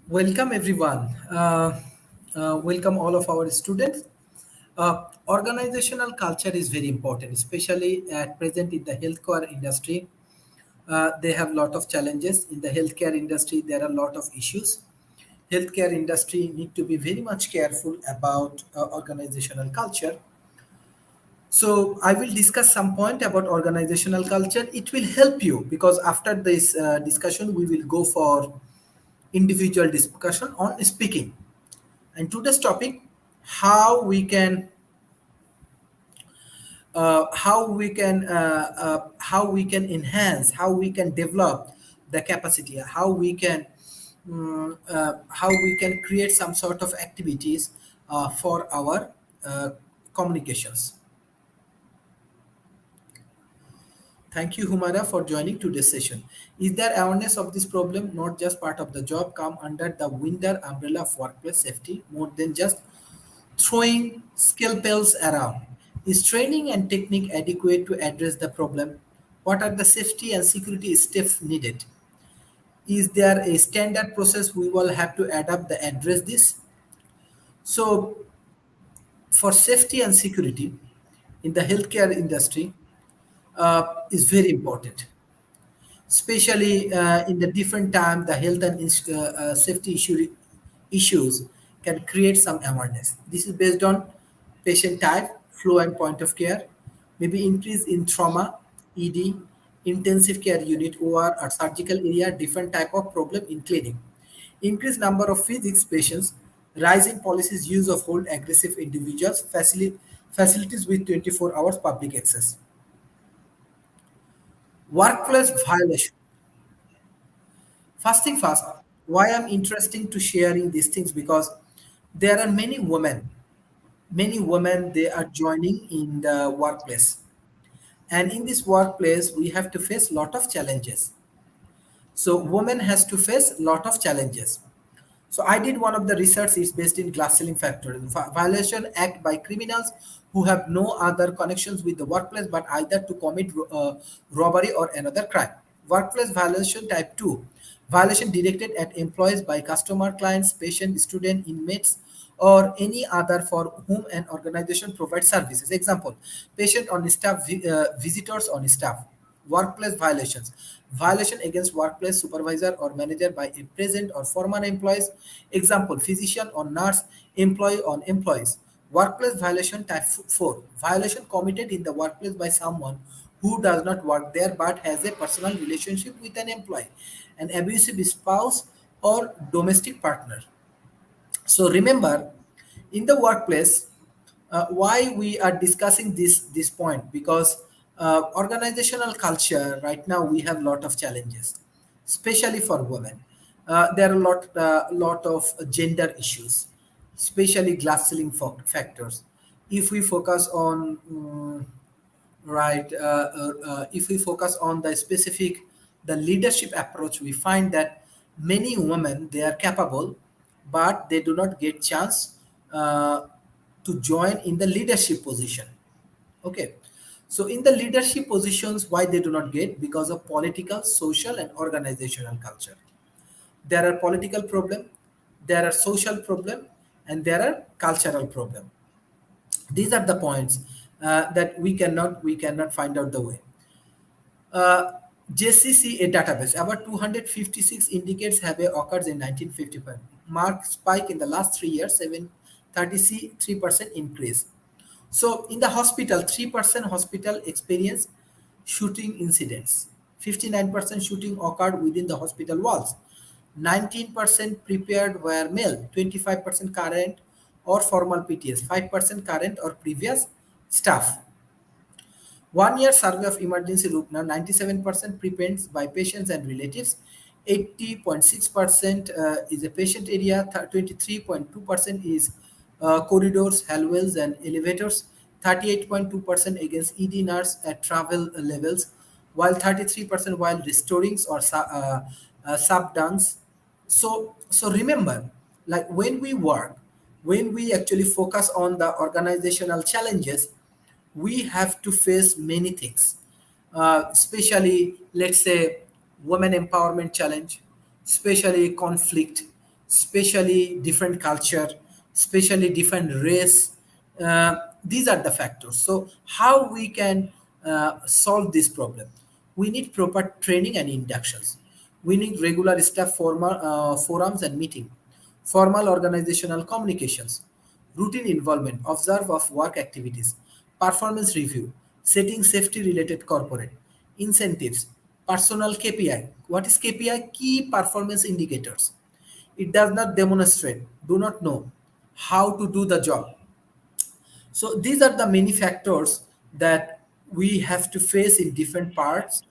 Welcome everyone. Welcome all of our students. Organizational culture is very important, especially at present in the healthcare industry. They have a lot of challenges in the healthcare industry. There are a lot of issues. Healthcare industry need to be very much careful about organizational culture. So I will discuss some point about organizational culture. It will help you because after this discussion, we will go for individual discussion on speaking. And today's topic, how we can how we can enhance, how we can develop the capacity, how we can create some sort of activities for our communications. Thank you, Humara, for joining today's session. Is there awareness of this problem, not just part of the job, come under the winter umbrella of workplace safety, more than just throwing scalpels around? Is training and technique adequate to address the problem? What are the safety and security steps needed? Is there a standard process we will have to adapt to address this? So, for safety and security in the healthcare industry is very important, especially in the different time the health and safety issues can create some awareness. This is based on patient type, flow and point of care, maybe increase in trauma, ed, intensive care unit, or surgical area, different type of problem in clinic, increased number of physics patients, rising policies use of hold aggressive individuals, facilities with 24 hours public access, workplace violation. First thing first, why I'm interested to sharing these things, because there are many women they are joining in the workplace, and in this workplace we have to face lot of challenges. So women has to face lot of challenges. So I did one of the research is based in glass ceiling factor. Violation act by criminals who have no other connections with the workplace but either to commit robbery or another crime. Workplace violation type 2. Violation directed at employees by customer, clients, patient, student, inmates, or any other for whom an organization provides services. Example, patient on staff, visitors on staff. Workplace violations. Violation against workplace supervisor or manager by a present or former employees. Example, physician or nurse, employee on employees. Workplace violation type 4. Violation committed in the workplace by someone who does not work there but has a personal relationship with an employee, an abusive spouse or domestic partner. So remember, in the workplace, why we are discussing this point, because organizational culture right now we have lot of challenges, especially for women. There are lot of gender issues, especially glass ceiling factors. If we focus on right if we focus on the specific the leadership approach, we find that many women they are capable but they do not get chance uh, to join in the leadership position. Okay, so in the leadership positions, why they do not get? Because of political, social and organizational culture. There are political problem, there are social problem, and there are cultural problem. These are the points that we cannot find out the way. uh, JCCA database, about 256 indicates have occurred in 1955. Mark spike in the last 3 years, 733% increase. So in the hospital, 3% hospital experience shooting incidents. 59% shooting occurred within the hospital walls. 19% prepared were male. 25% current or formal PTS. 5% current or previous staff. 1 year survey of emergency room now 97% prepaid by patients and relatives, 80.6% is a patient area, 23.2% is corridors, hallways, and elevators, 38.2% against ED nurse at travel levels, while 33% while restorings or subduns. So remember, like when we work, when we actually focus on the organizational challenges, we have to face many things, especially let's say women empowerment challenge, especially conflict, especially different culture, especially different race. These are the factors. So how we can solve this problem? We need proper training and inductions. We need regular staff forums and meeting, formal organizational communications, routine involvement, observe of work activities, performance review, setting safety related corporate, incentives, personal KPI. What is KPI? Key performance indicators. It does not demonstrate, do not know how to do the job. So these are the many factors that we have to face in different parts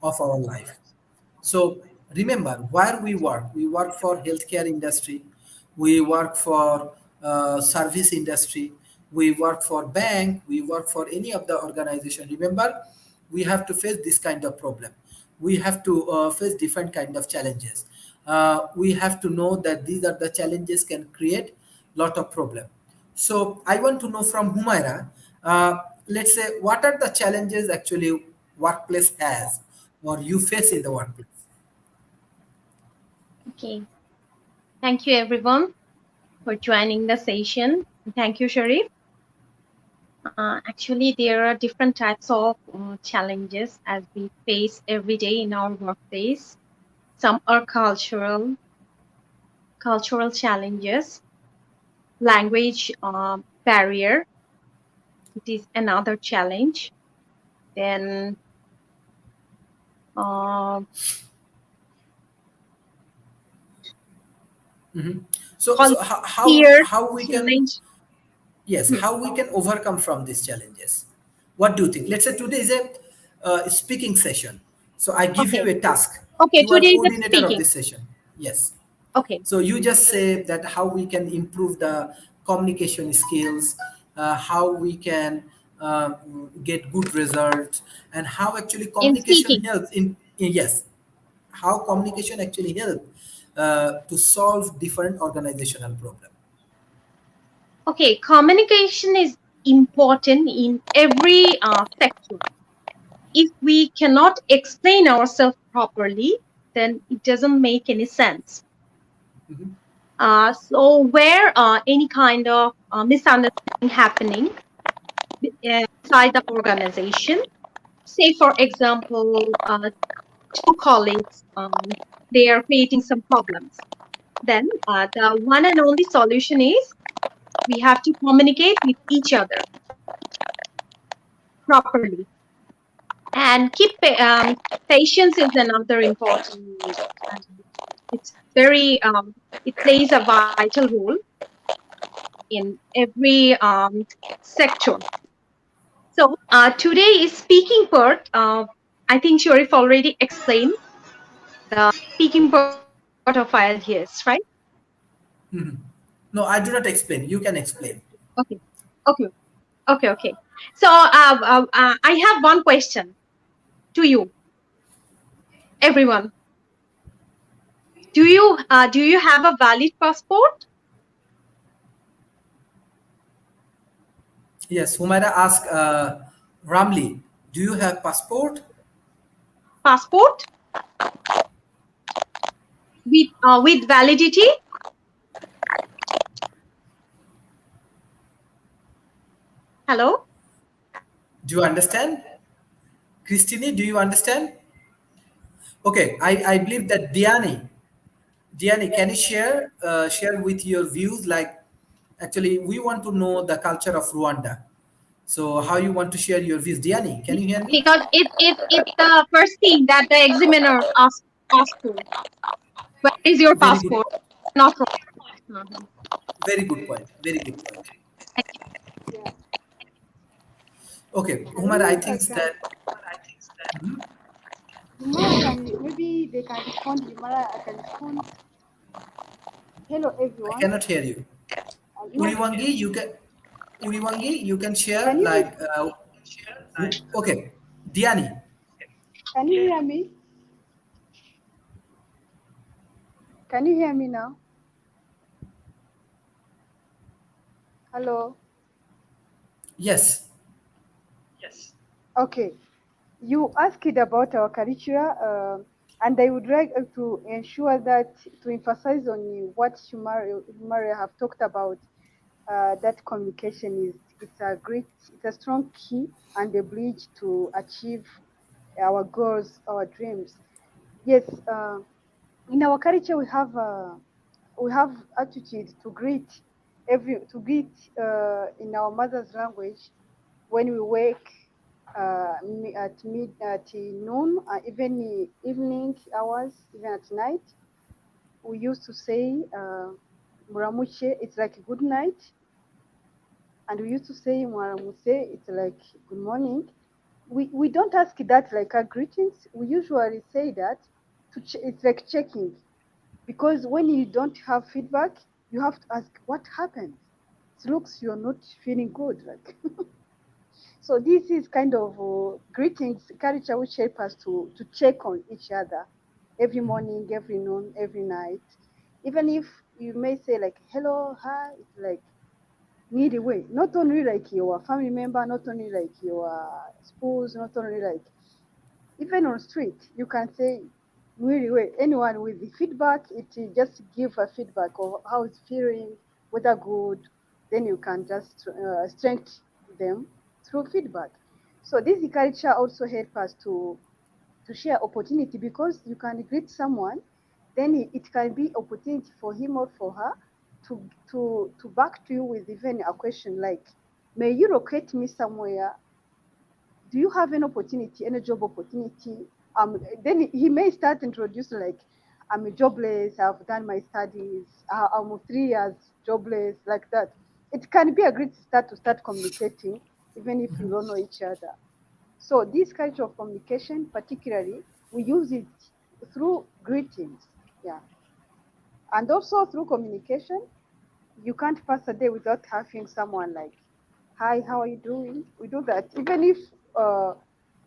of our life. So remember where we work for healthcare industry, we work for service industry, we work for bank, we work for any of the organization. Remember, we have to face this kind of problem. We have to face different kind of challenges. We have to know that these are the challenges can create lot of problem. So I want to know from Humaira, let's say, what are the challenges actually workplace has or you face in the workplace? Okay. Thank you everyone for joining the session. Thank you, Sharif. Actually, there are different types of challenges as we face every day in our workplace. Some are cultural challenges, language barrier. It is another challenge. Then uh, So colleague fear how we can, challenge. yes, Hmm. how we can overcome from these challenges? What do you think? Let's say today is a speaking session. So I give you Okay. a task. Okay. You are Today is a coordinator of speaking. this session. Yes. Okay. So you just say that how we can improve the communication skills, how we can get good results, and how actually In communication speaking. helps in yes, how communication actually help to solve different organizational problem. Okay. Communication is important in every sector. If we cannot explain ourselves properly, then it doesn't make any sense. Mhm. So where any kind of misunderstanding happening inside the organization, say for example, two colleagues, they are creating some problems. Then the one and only solution is we have to communicate with each other properly and keep patience is another important. And it's very it plays a vital role in every sector. So today is speaking part. I think Sharif already explained the speaking part of IELTS, right? No, I do not explain. You can explain. Okay, okay, okay. So I have one question to you, everyone. Do you have a valid passport? Yes, Humaira asked Ramli, do you have passport? Passport with validity? Hello. Do you understand? Christine, do you understand? Okay, I believe that Diani, can you share with your views? Like, actually, we want to know the culture of Rwanda. So, how you want to share your views, Diani? Can you hear me? Because it's the first thing that the examiner asks for. Where is your Very good, passport? Not wrong. Mhm. very good point. Very good point. Yeah. Okay, I don't Umar, I know. think Can that Humara can maybe they can respond. Humara I can respond. Hello I everyone. cannot hear you. No, Uriwangi, you can share can you like okay, Diani. can you hear me? Can you hear me now? Hello. Yes. Okay. You asked about our culture. And I would like to ensure that to emphasize on what Shumari have talked about, that communication it's a strong key and a bridge to achieve our goals, our dreams. Yes, in our culture we have attitude to greet in our mother's language when we wake at noon, even evening hours, even at night. We used to say muramuche, it's like good night, and we used to say mwaramuse, it's like good morning. We don't ask that like a greetings. We usually say that it's like checking, because when you don't have feedback, you have to ask what happened. It looks you're not feeling good, like. So this is kind of greetings culture which help us to check on each other every morning, every noon, every night. Even if you may say like hello, hi, it's like need a way. Not only like your family member, not only like your spouse, not only like even on street, you can say really way. Anyone with the feedback, it will just give a feedback of how it's feeling, whether good, then you can just strengthen them through feedback. So this culture also help us to share opportunity, because you can greet someone, then it can be opportunity for him or for her to back to you with even a question like, may you locate me somewhere? Do you have an opportunity, any job opportunity? Then he may start introducing like, I'm jobless, I've done my studies, I'm 3 years jobless, like that. It can be a great start to start communicating, even if you don't know each other. So this kind of communication, particularly, we use it through greetings, yeah. And also through communication, you can't pass a day without having someone like, hi, how are you doing? We do that. Even if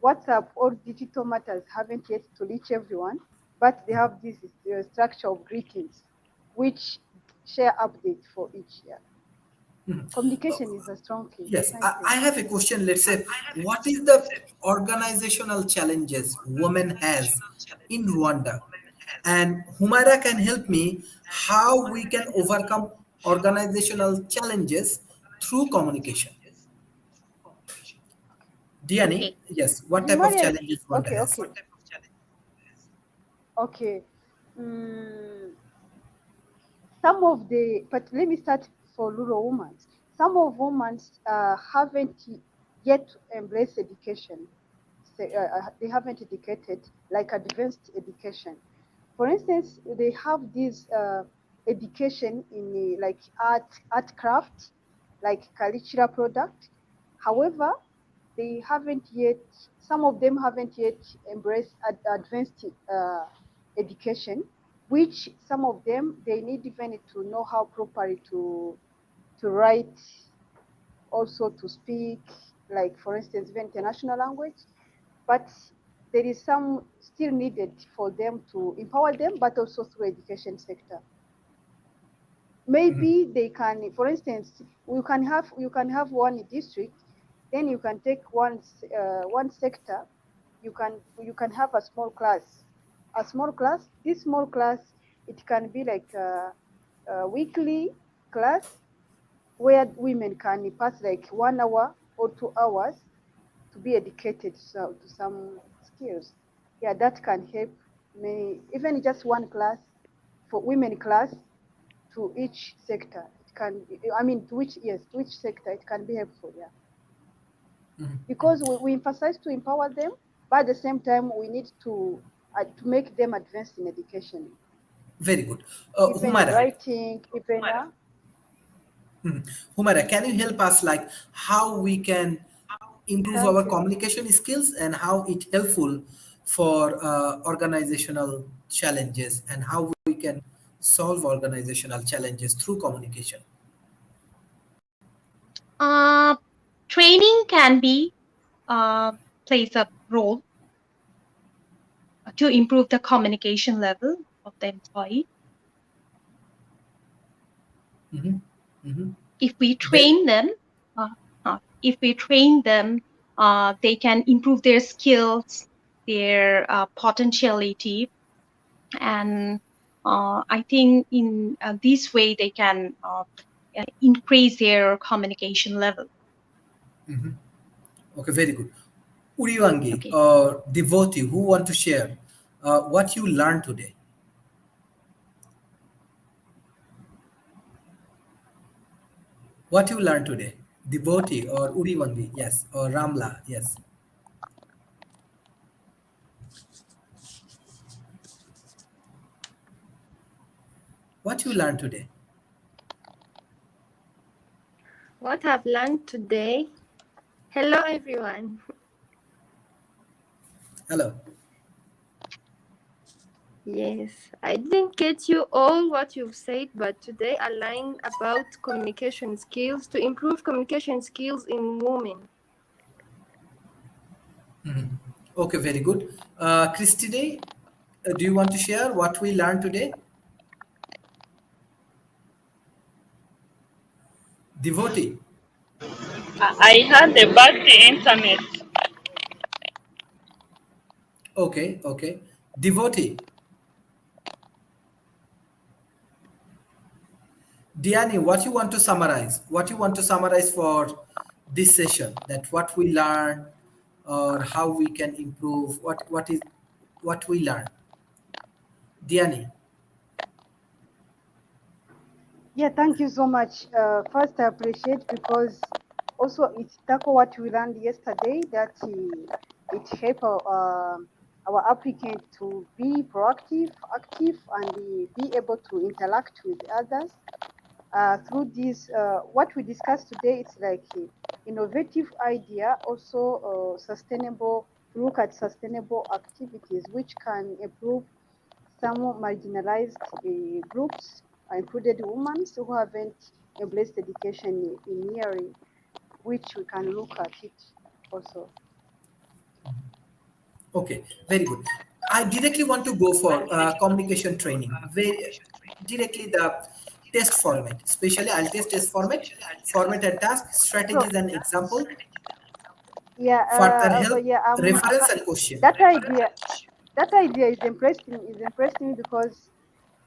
WhatsApp or digital matters haven't yet to reach everyone, but they have this structure of greetings, which share updates for each year. Communication is a strong key. Yes, Thank you. I have a question. Let's say, what is the organizational challenges women has in Rwanda? And Humaira can help me how we can overcome organizational challenges through communication. Diani, Okay. yes, what type of Humanity, challenges Rwanda okay, has? okay, okay. Mm, some of the, but let me start for rural women. Some of women haven't yet embraced education. They haven't educated like advanced education. For instance, they have this education in like art craft, like cultural product. However, they haven't yet. Some of them haven't yet embraced advanced education, which some of them they need even to know how properly to write, also to speak, like for instance, even international language. But there is some still needed for them to empower them, but also through education sector. Maybe they can, for instance, you can have one district, then you can take one sector, you can have a small class. This small class, it can be like a weekly class where women can pass like 1 hour or 2 hours to be educated to some skills. Yeah, that can help many, even just one class for women class to each sector. It can, I mean, to each sector, it can be helpful, yeah. Because we emphasize to empower them, but at the same time, we need to make them advanced in education, Very good. even in Humaira, writing, even, Humaira, can you help us like how we can improve thank our you. communication skills and how it helpful for organizational challenges and how we can solve organizational challenges through communication? Uh, Training can be uh, plays a role to improve the communication level of the employee. Hmm. Hmm. If we Very, train them, uh, if we train them, they can improve their skills, their potentiality. And I think in this way they can increase their communication level. Mhm. Okay, very good. Uriwangi Okay. or devotee, who want to share what you learned today? What you learned today? Devotee or Uriwangi? Yes. Or Ramla? Yes. What you learned today? What I've learned today. Hello, everyone. Hello. Yes, I didn't get you all what you've said, but today I learned about communication skills to improve communication skills in women. Mhm. Okay, very good. Christine, do you want to share what we learned today? Devotee. I had about the internet. Okay, okay. Devotee. Diani, what you want to summarize? What you want to summarize for this session? That what we learn or how we can improve? What is what we learn? Diani. Yeah, thank you so much. First, I appreciate because also it's tackle what we learned yesterday that it help our applicant to be proactive, active, and be able to interact with others. Through this, what we discussed today, it's like innovative idea, also sustainable, look at sustainable activities which can improve some marginalized groups, included women who haven't embraced education in nearly, which we can look at it also. Okay, very good. I directly want to go for communication training. Very directly the test format, especially I'll test format, format and task, So strategies and example, yeah, further help, yeah, reference and question. that idea, that idea is impressing because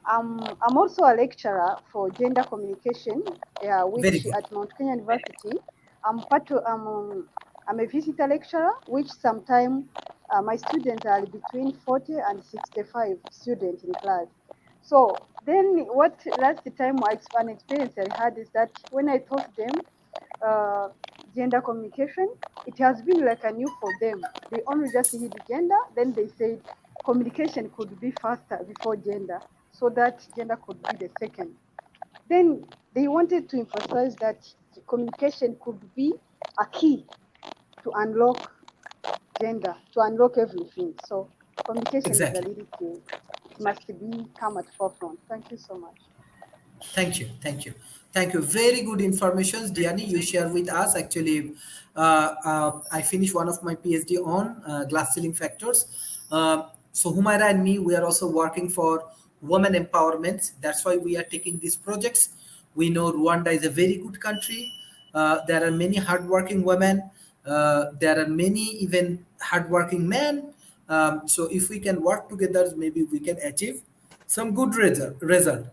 I'm also a lecturer for gender communication, Very which good. at Mount Kenya University, I'm part of, I'm a visitor lecturer, which sometimes my students are between 40 and 65 students in class. So then what last time an experience I had is that when I taught them uh, gender communication, it has been like a new for them. They only just heard gender, then they said communication could be faster before gender, so that gender could be the second. Then they wanted to emphasize that communication could be a key to unlock gender, to unlock everything. So communication is a Exactly. little key. It must be come at forefront. Thank you so much. Thank you, thank you, thank you. Very good informations, Diani. You share with us. Actually, I finished one of my PhD on glass ceiling factors. So Humaira and me, we are also working for women empowerment. That's why we are taking these projects. We know Rwanda is a very good country. There are many hardworking women. There are many even hardworking men. So if we can work together, maybe we can achieve some good result.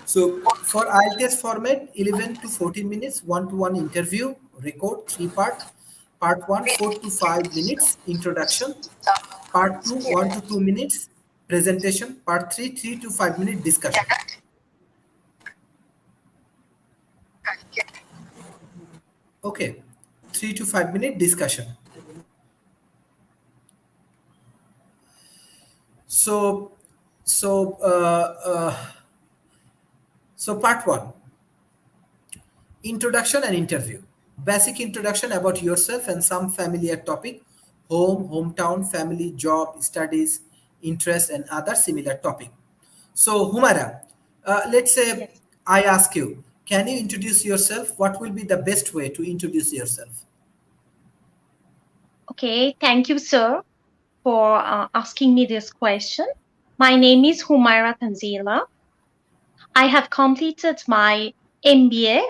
So for IELTS format, 11 to 14 minutes, one-to-one interview, record, three-part. Part one, 4 to 5 minutes, introduction. Part two, 1 to 2 minutes, presentation. Part three, 3 to 5 minute discussion. Okay, 3 to 5 minute discussion. So, so, so part one, introduction and interview. Basic introduction about yourself and some familiar topic, home, hometown, family, job, studies, interest, and other similar topic. So, Humara, let's say Yes. I ask you, can you introduce yourself? What will be the best way to introduce yourself? Okay. Thank you, sir, for asking me this question. My name is Humaira Tanzila. I have completed my MBA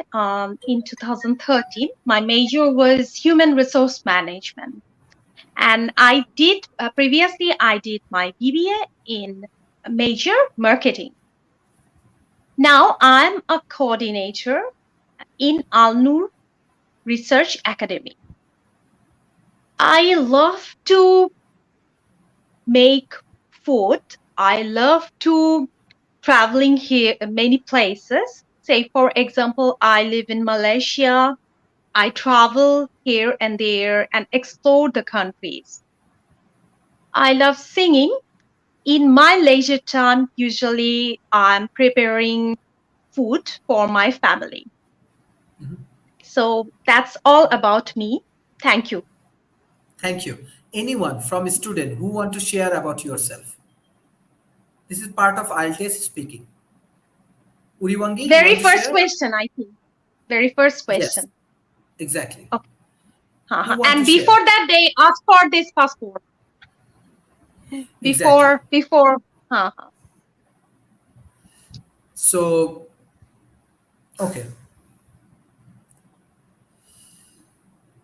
in 2013. My major was human resource management. And I did previously I did my BBA in major marketing. Now I'm a coordinator in Al Noor Research Academy. I love to make food. I love to traveling here many places. Say for example, I live in Malaysia. I travel here and there and explore the countries. I love singing. In my leisure time, usually I'm preparing food for my family. Mhm. So that's all about me. Thank you. Thank you. Anyone from a student who want to share about yourself? This is part of IELTS speaking. Uriwangi, you Very want to first share? question, I think. Very first Yes, question. exactly. Okay. Who want to And share? before that, they ask for this passport. Exactly. Before. Uh, So, okay.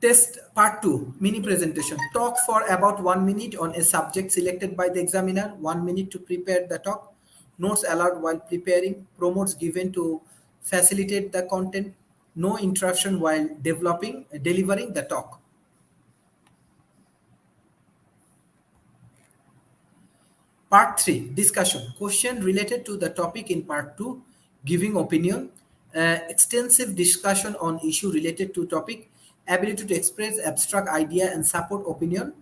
Test part 2, mini presentation. Talk for about 1 minute on a subject selected by the examiner. 1 minute to prepare the talk. Notes allowed while preparing. Promotes given to facilitate the content. No interruption while delivering the talk. Part 3, discussion. Question related to the topic in part 2, giving opinion, extensive discussion on issue related to topic, ability to express abstract idea and support opinion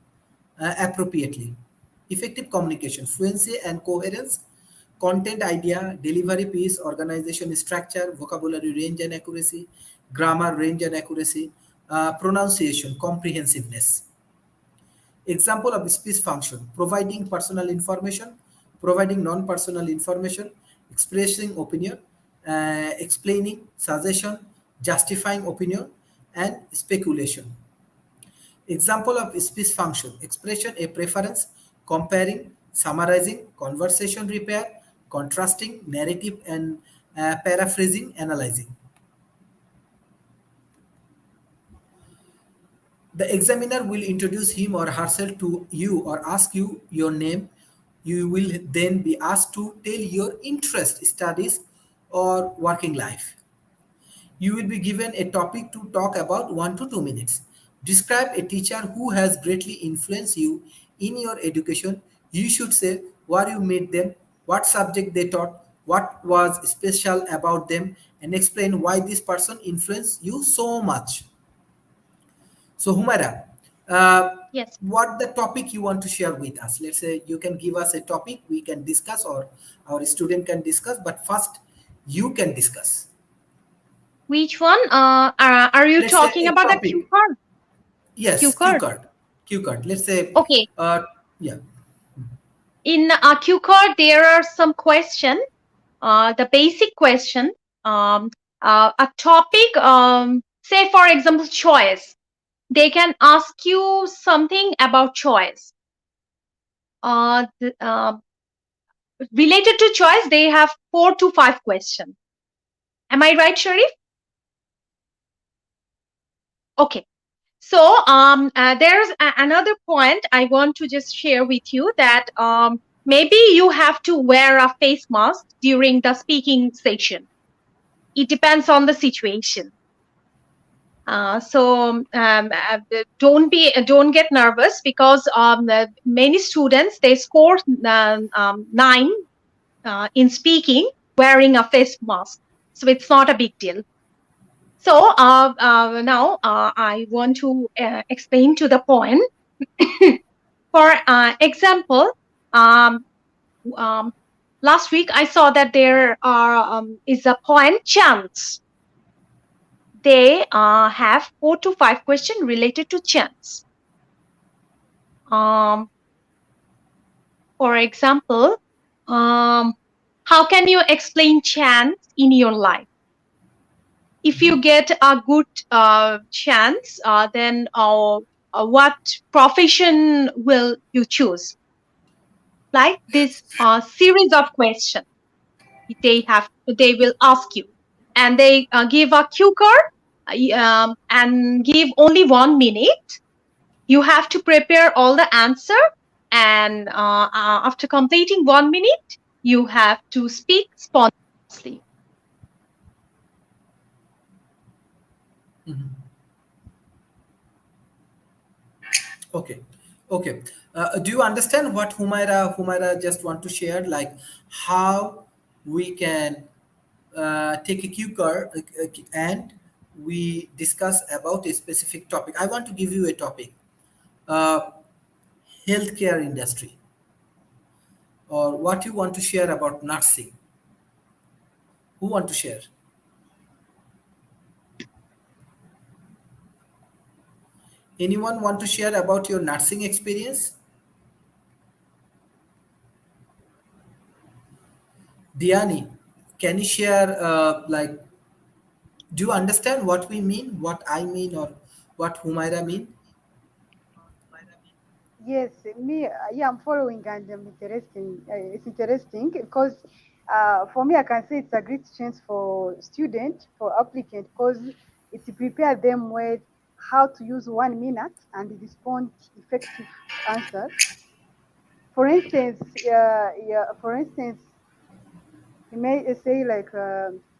appropriately. Effective communication, fluency and coherence, content idea, delivery piece, organization structure, vocabulary range and accuracy, grammar range and accuracy, pronunciation, comprehensiveness. Example of speech function, providing personal information, providing non-personal information, expressing opinion, explaining, suggestion, justifying opinion, and speculation. Example of speech function, expression a preference, comparing, summarizing, conversation repair, contrasting, narrative and paraphrasing, analyzing. The examiner will introduce him or herself to you or ask you your name. You will then be asked to tell your interest, studies, or working life. You will be given a topic to talk about 1 to 2 minutes. Describe a teacher who has greatly influenced you in your education. You should say where you met them, what subject they taught, what was special about them, and explain why this person influenced you so much. So, Humaira, yes. what the topic you want to share with us? Let's say you can give us a topic we can discuss, or our student can discuss. But first, you can discuss. Which one? Are you Let's say talking a about the Q topic. card? Yes, Q Q card. card. Q card. Let's say, Okay. yeah. In a Q card, there are some question. The basic question. Um, a topic. Say for example, choice. They can ask you something about choice. Related to choice, they have 4 to 5 questions. Am I right, Sharif? Okay. So there's another point I want to just share with you that maybe you have to wear a face mask during the speaking session. It depends on the situation. Don't get nervous because many students they score 9 in speaking wearing a face mask, so it's not a big deal. So now I want to explain to the point. For example, um, um, last week I saw that there is a point chance. They have 4 to 5 questions related to chance. Um, for example, um, how can you explain chance in your life? If you get a good chance, then what profession will you choose? Like this series of questions they will ask you, and they give a cue card and give only 1 minute. You have to prepare all the answer, and after completing 1 minute, You have to speak spontaneously. Mhm. Okay, okay. Do you understand what Humaira just want to share? Like how we can take a cue card and we discuss about a specific topic. I want to give you a topic: uh, healthcare industry, or what you want to share about nursing. Who want to share? Anyone want to share about your nursing experience? Diani, can you share do you understand what we mean, what I mean, or what Humaira mean? Yes, me, yeah, I'm following and interesting. It's interesting because for me, I can say it's a great chance for student, for applicant, because it prepare them with how to use 1 minute and respond effective answers. For instance, for instance, you may say like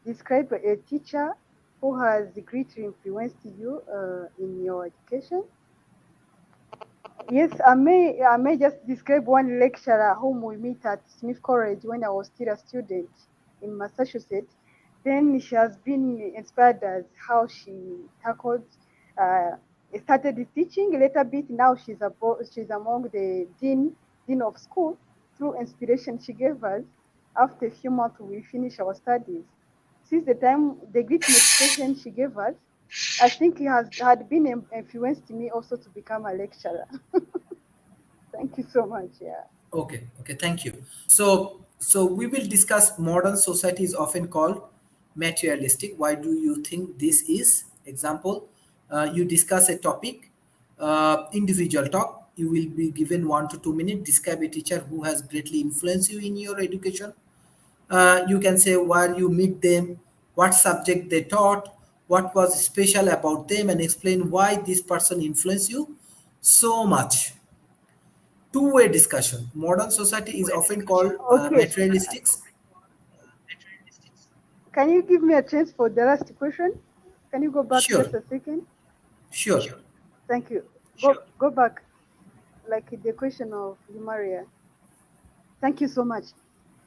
describe a teacher who has greatly influenced you in your education. Yes, I may just describe one lecturer whom we meet at Smith College when I was still a student in Massachusetts. Then she has been inspired as how she tackled, uh, started the teaching a little bit. Now she's among the dean of school through inspiration she gave us. After a few months, we finish our studies. Since the time, the great motivation she gave us, I think it has had been influenced me also to become a lecturer. Thank you so much. Yeah. Okay, okay, thank you. So we will discuss modern society is often called materialistic. Why do you think this is? Example, you discuss a topic, individual talk. You will be given 1 to 2 minutes. Describe a teacher who has greatly influenced you in your education. You can say where you meet them, what subject they taught, what was special about them, and explain why this person influenced you so much. Two-way discussion. Modern society is often called Okay. materialistics. Can you give me a chance for the last question? Can you go back Sure, just a second? sure. Thank you. Go back, like the question of Maria. Thank you so much.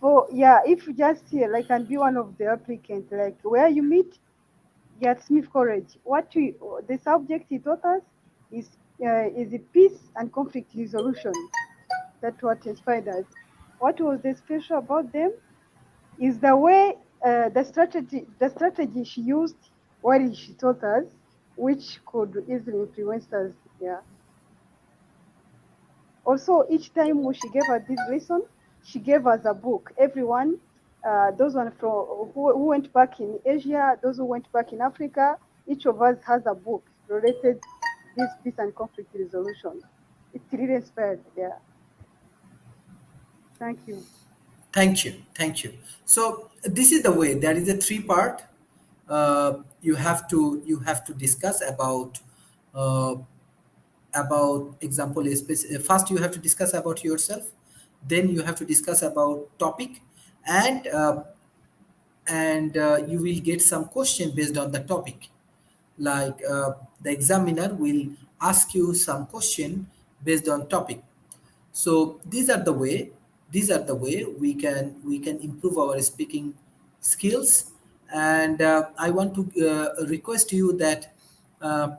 For yeah, if you just here, like, can be one of the applicants, like where you meet, yeah, at Smith College. The subject he taught us is the peace and conflict resolution. That's what inspired us. What was the special about them is the way the strategy she used while she taught us, which could easily influence us. Yeah. Also, each time when she gave us this lesson, she gave us a book. Everyone, those one from who went back in Asia, those who went back in Africa, each of us has a book related this peace and conflict resolution. It's really inspired. Yeah. Thank you. Thank you, thank you. So this is the way. There is a three-part. You have to discuss uh, about example. First, you have to discuss about yourself. Then you have to discuss about topic, and you will get some question based on the topic. Like the examiner will ask you some question based on topic. So these are the way we can improve our speaking skills. And I want to request you that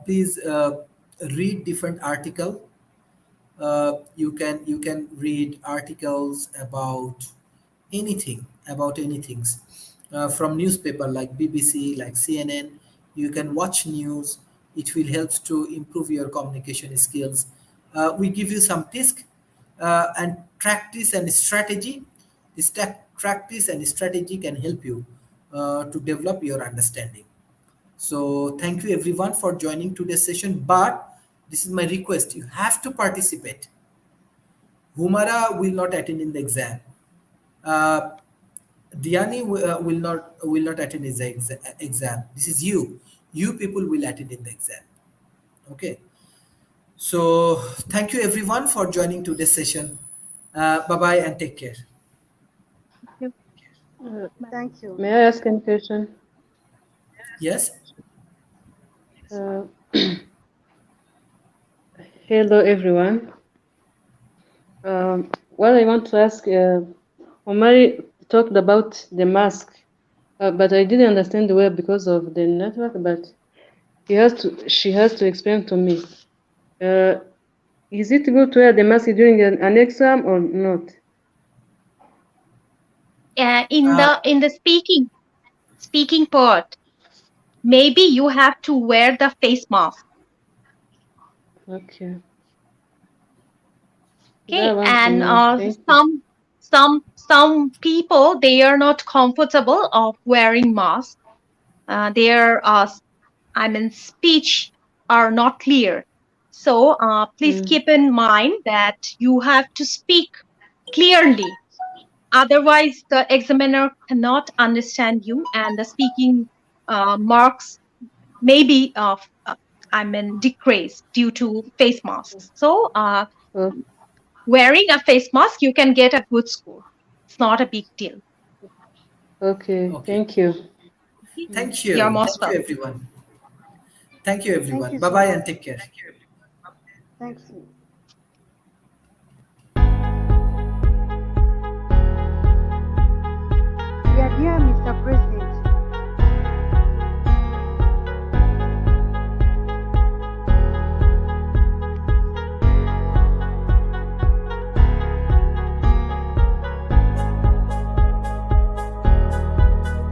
please read different article. You can read articles about anything from newspaper like BBC, like CNN. You can watch news. It will help to improve your communication skills. We give you some tips and practice and strategy. This practice and strategy can help you to develop your understanding. So thank you everyone for joining today's session. But this is my request: you have to participate. Humara will not attend in the exam. Uh, Diani will not attend his exam. This is you. You people will attend in the exam. Okay. So thank you everyone for joining today's session. Bye bye and take care. Thank you. May I ask any question? Yes. Uh, Hello, everyone. What I want to ask, Omari talked about the mask, but I didn't understand the word because of the network. But she has to explain to me. Is it good to wear the mask during an exam or not? In the speaking part, maybe you have to wear the face mask. Okay. Okay, That one from and me. Thank you. some people, they are not comfortable of wearing mask. Their speech are not clear. So please Mm, keep in mind that you have to speak clearly. Otherwise, the examiner cannot understand you, and the speaking marks may be decreased due to face masks. So o- wearing a face mask, you can get a good score. It's not a big deal. okay. Okay. Thank you. Okay? Mm. You're most Thank you, welcome. everyone. Thank you, Thank everyone. you Bye so bye much. and take care. Thanks. Yeah, dear Mr. President.